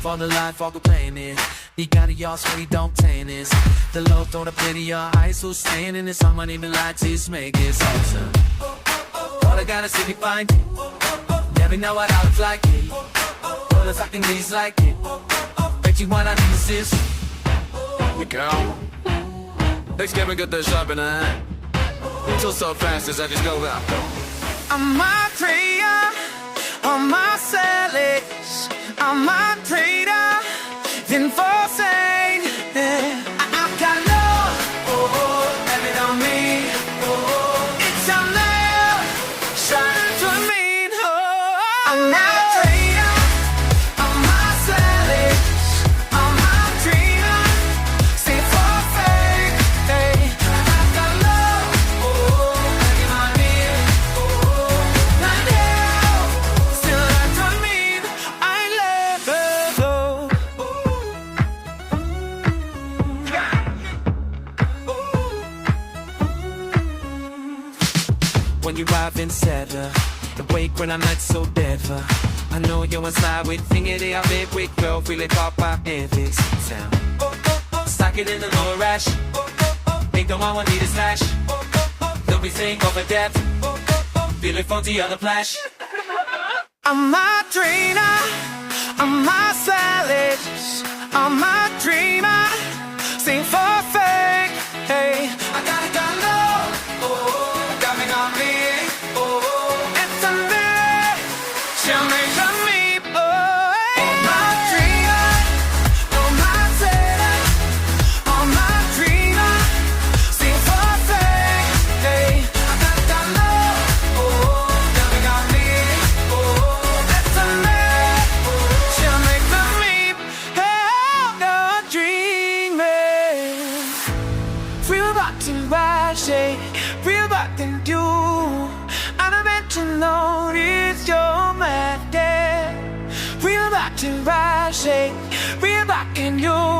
for the life of the planet. You got it, y'all, so we don't tennis. The love don't appear to your eyes, who's staying in this song, even lights is make it awesome. All I gotta see me find it. Never know what I look like it. All the fucking things like it. Bet you wanna need this. You girl, let's get me get the shop in the hand. Till so fast as I just go out. I'm a trader, I'm a sellers, I'm a trader, then for sale. I've got love, have it on me. It's a love, shining through me. I'm a trader, I'm a sellers, I'm a trader, say for sale. I've got love, have it on me. Not now, still that don't mean I let her go. When you arrive in Setter, awake when I'm not so dead for. I know you're inside with thinking they are big with girl, really pop out every sound. Stock it in the lower rash. Think the one will need a slash. Don't be think of a depth. Feel it from the other flash. I'm a trainer, I'm a sellers, I'm a dreamer, sing for fake. Hey, I got love, got me on me. It's a me, she'll make a me. I'm a dreamer, I'm a seller, I'm a dreamer, sing for fake. Hey, I got love, got me on me. It's a me, she'll make the me. Hey, no dreaming. Real rotten rising, real rotten you. I don't meant to notice your mad day. Real rotten rising, real rotten you.